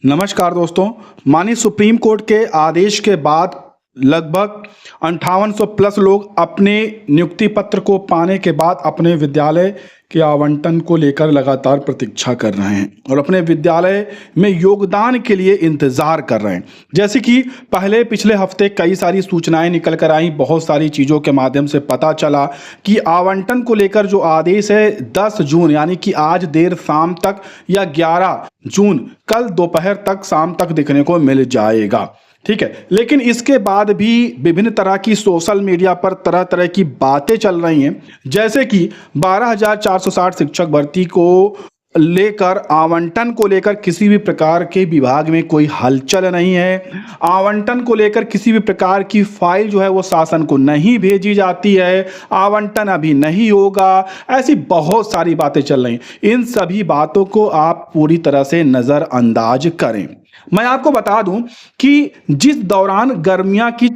नमस्कार दोस्तों। माननीय सुप्रीम कोर्ट के आदेश के बाद लगभग 5800 प्लस लोग अपने नियुक्ति पत्र को पाने के बाद अपने विद्यालय के आवंटन को लेकर लगातार प्रतीक्षा कर रहे हैं और अपने विद्यालय में योगदान के लिए इंतज़ार कर रहे हैं। जैसे कि पिछले हफ्ते कई सारी सूचनाएं निकल कर आई, बहुत सारी चीज़ों के माध्यम से पता चला कि आवंटन को लेकर जो आदेश है 10 जून यानी कि आज देर शाम तक या 11 जून कल दोपहर तक शाम तक दिखने को मिल जाएगा। ठीक है, लेकिन इसके बाद भी विभिन्न तरह की सोशल मीडिया पर तरह तरह की बातें चल रही हैं, जैसे कि 12,460 शिक्षक भर्ती को लेकर आवंटन को लेकर किसी भी प्रकार के विभाग में कोई हलचल नहीं है। आवंटन को लेकर किसी भी प्रकार की फाइल जो है वो शासन को नहीं भेजी जाती है, आवंटन अभी नहीं होगा, ऐसी बहुत सारी बातें चल रही हैं। इन सभी बातों को आप पूरी तरह से नज़रअंदाज करें। मैं आपको बता दूं कि जिस दौरान गर्मियों की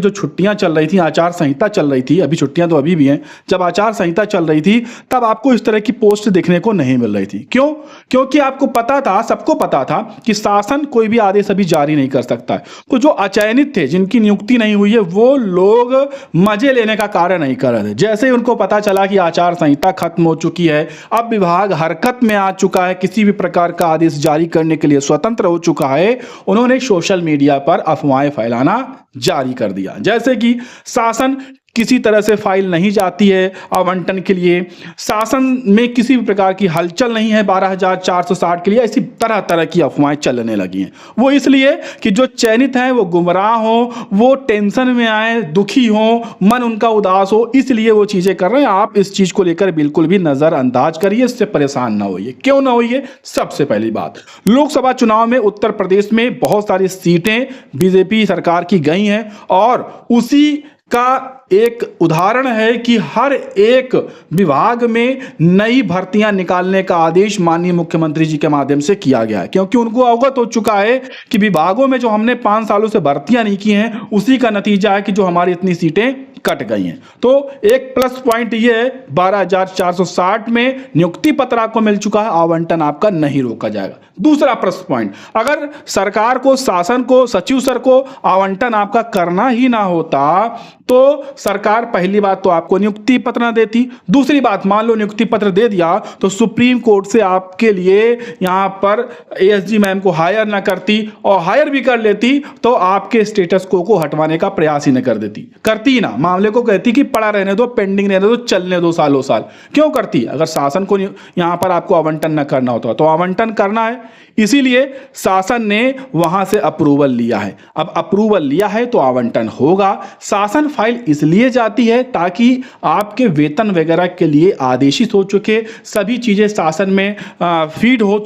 जो छुट्टियां चल रही थी, आचार संहिता चल रही थी, अभी छुट्टियां तो अभी भी हैं, जब आचार संहिता चल रही थी तब आपको इस तरह की पोस्ट देखने को नहीं मिल रही थी। क्यों? क्योंकि आपको पता था, सबको पता था कि शासन कोई भी आदेश अभी जारी नहीं कर सकता है। तो जो अचयनित थे, जिनकी नियुक्ति नहीं हुई है, वो लोग मजे लेने का कार्य नहीं कर रहे थे। जैसे ही उनको पता चला कि आचार संहिता खत्म हो चुकी है, अब विभाग हरकत में आ चुका है, किसी भी प्रकार का आदेश जारी करने के लिए स्वतंत्र हो चुका है, उन्होंने सोशल मीडिया पर अफवाहें फैलाना जारी कर दिया। जैसे कि शासन किसी तरह से फाइल नहीं जाती है आवंटन के लिए, शासन में किसी भी प्रकार की हलचल नहीं है 12,460 के लिए, ऐसी तरह तरह की अफवाहें चलने लगी हैं। वो इसलिए कि जो चयनित हैं वो गुमराह हो, वो टेंशन में आए, दुखी हो, मन उनका उदास हो, इसलिए वो चीज़ें कर रहे हैं। आप इस चीज़ को लेकर बिल्कुल भी नज़रअंदाज करिए, इससे परेशान ना होइए। क्यों ना होइए? सबसे पहली बात, लोकसभा चुनाव में उत्तर प्रदेश में बहुत सारी सीटें बीजेपी सरकार की गई हैं और उसी का एक उदाहरण है कि हर एक विभाग में नई भर्तियां निकालने का आदेश माननीय मुख्यमंत्री जी के माध्यम से किया गया है, क्योंकि उनको अवगत हो चुका है कि विभागों में जो हमने 5 सालों से भर्तियां नहीं की हैं, उसी का नतीजा है कि जो हमारी इतनी सीटें कट गई हैं। तो एक प्लस पॉइंट ये है, 12,460 में नियुक्ति पत्र आपको मिल चुका है, आवंटन आपका नहीं रोका जाएगा। दूसरा प्लस पॉइंट, अगर सरकार को, शासन को, सचिव सर को आवंटन आपका करना ही ना होता तो सरकार पहली बात तो आपको नियुक्ति पत्र ना देती। दूसरी बात, मान लो नियुक्ति पत्र दे दिया तो सुप्रीम कोर्ट से आपके लिए यहां पर एएसजी मैम को हायर ना करती, और हायर भी कर लेती तो आपके स्टेटस को हटवाने का प्रयास ही न करती ना, मामले को कहती कि पड़ा रहने दो, पेंडिंग रहने दो, चलने दो सालों साल। क्यों करती? अगर शासन को यहां पर आपको आवंटन न करना होता तो आवंटन करना है, इसीलिए शासन ने वहां से अप्रूवल लिया है। अब अप्रूवल लिया है तो आवंटन होगा। शासन फाइल इसलिए जाती है ताकि आपके वेतन वगैरह के लिए आदेशित हो चुके सभी चीजें शासन में फीड हो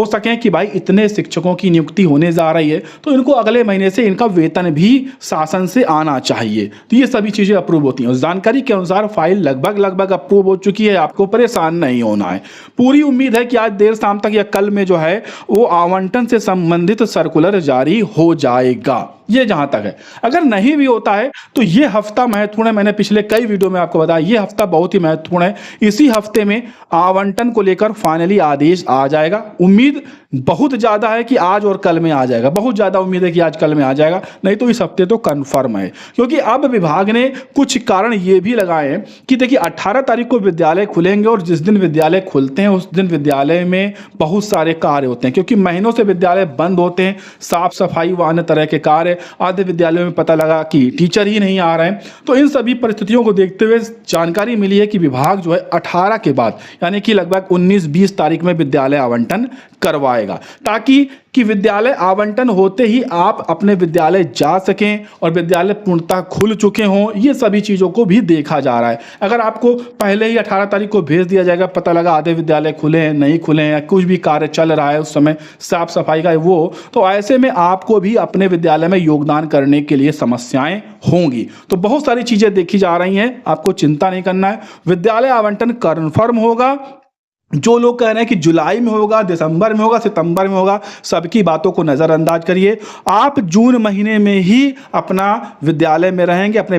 सकें कि भाई इतने शिक्षकों की नियुक्ति होने जा रही है तो इनको अगले महीने से इनका वेतन भी शासन से आना चाहिए। तो ये सभी चीजें अप्रूव होती हैं। उस जानकारी के अनुसार फाइल लगभग अप्रूव हो चुकी है, आपको परेशान नहीं होना है। पूरी उम्मीद है कि आज देर शाम तक या कल में जो है वो आवंटन से संबंधित सर्कुलर जारी हो जाएगा। ये जहां तक है, अगर नहीं भी होता है तो ये हफ्ता महत्वपूर्ण है। मैंने पिछले कई वीडियो में आपको बताया ये हफ्ता बहुत ही महत्वपूर्ण है। इसी हफ्ते में आवंटन को लेकर फाइनली आदेश आ जाएगा। उम्मीद बहुत ज्यादा है कि आज और कल में आ जाएगा, बहुत ज्यादा उम्मीद है कि आज कल में आ जाएगा, नहीं तो इस हफ्ते तो कंफर्म है। क्योंकि अब विभाग ने कुछ कारण ये भी लगाए हैं कि देखिए 18 तारीख को विद्यालय खुलेंगे और जिस दिन विद्यालय खुलते हैं उस दिन विद्यालय में बहुत सारे कार्य होते हैं, क्योंकि महीनों से विद्यालय बंद होते हैं, साफ सफाई व अन्य तरह के कार्य। आधे विद्यालयों में पता लगा कि टीचर ही नहीं आ रहे हैं। तो इन सभी परिस्थितियों को देखते हुए जानकारी मिली है कि विभाग जो है 18 के बाद यानी कि लगभग 19-20 तारीख में विद्यालय आवंटन करवाएगा, ताकि विद्यालय आवंटन होते ही आप अपने विद्यालय जा सकें और विद्यालय पूर्णतः खुल चुके हों। ये सभी चीज़ों को भी देखा जा रहा है। अगर आपको पहले ही 18 तारीख को भेज दिया जाएगा, पता लगा आधे विद्यालय खुले हैं, नहीं खुले हैं, या कुछ भी कार्य चल रहा है उस समय साफ सफाई का तो ऐसे में आपको भी अपने विद्यालय में योगदान करने के लिए समस्याएं होंगी। तो बहुत सारी चीज़ें देखी जा रही हैं, आपको चिंता नहीं करना है। विद्यालय आवंटन कन्फर्म होगा। जो लोग कह रहे हैं कि जुलाई में होगा, दिसंबर में होगा, सितंबर में होगा, सबकी बातों को नज़रअंदाज करिए। आप जून महीने में ही अपना विद्यालय में रहेंगे, अपने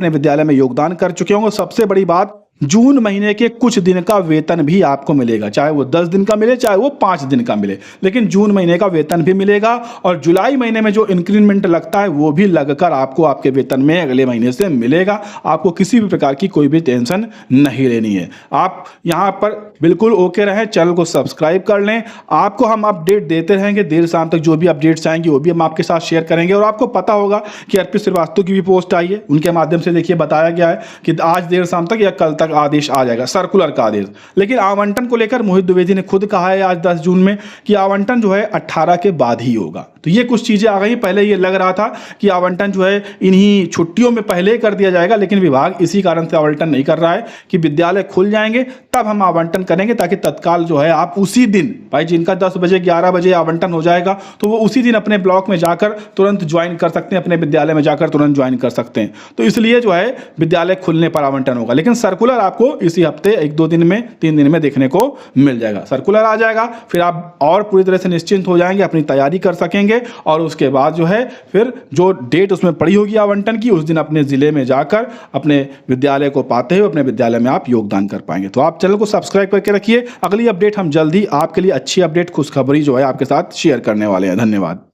विद्यालय में योगदान कर चुके होंगे। सबसे बड़ी बात, जून महीने के कुछ दिन का वेतन भी आपको मिलेगा, चाहे वो 10 दिन का मिले चाहे वो 5 दिन का मिले, लेकिन जून महीने का वेतन भी मिलेगा। और जुलाई महीने में जो इंक्रीमेंट लगता है वो भी लगकर आपको आपके वेतन में अगले महीने से मिलेगा। आपको किसी भी प्रकार की कोई भी टेंशन नहीं लेनी है। आप यहाँ पर बिल्कुल ओके रहें, चैनल को सब्सक्राइब कर लें। आपको हम अपडेट देते रहेंगे, देर शाम तक जो भी अपडेट्स आएंगी वो भी हम आपके साथ शेयर करेंगे। और आपको पता होगा कि अर्पित श्रीवास्तव की भी पोस्ट आई है, उनके माध्यम से देखिए बताया गया है कि आज देर शाम तक या कल तक आदेश आ जाएगा, सर्कुलर का आदेश। लेकिन आवंटन को लेकर मोहित द्विवेदी ने खुद कहा है आज 10 जून में कि आवंटन जो है 18 के बाद ही होगा। तो ये कुछ चीजें आ गई। पहले ये लग रहा था कि आवंटन जो है इन्हीं छुट्टियों में पहले कर दिया जाएगा, लेकिन विभाग इसी कारण से आवंटन नहीं कर रहा है कि विद्यालय खुल जाएंगे तब हम आवंटन करेंगे, ताकि तत्काल जो है आप उसी दिन, भाई जिनका 10 बजे 11 बजे आवंटन हो जाएगा तो वो उसी दिन अपने ब्लॉक में जाकर तुरंत ज्वाइन कर सकते हैं, अपने विद्यालय में जाकर तुरंत ज्वाइन कर सकते हैं। तो इसलिए जो है विद्यालय खुलने पर आवंटन होगा, लेकिन सर्कुलर आपको इसी हफ्ते 1-2 दिन में 3 दिन में देखने को मिल जाएगा। सर्कुलर आ जाएगा, फिर आप और पूरी तरह से निश्चिंत हो जाएंगे, अपनी तैयारी कर सकेंगे। और उसके बाद जो है फिर जो डेट उसमें पड़ी होगी आवंटन की, उस दिन अपने जिले में जाकर अपने विद्यालय को पाते हुए अपने विद्यालय में आप योगदान कर पाएंगे। तो आप चैनल को सब्सक्राइब करके रखिए। अगली अपडेट हम जल्दी आपके लिए अच्छी अपडेट, खुशखबरी जो है आपके साथ शेयर करने वाले हैं। धन्यवाद।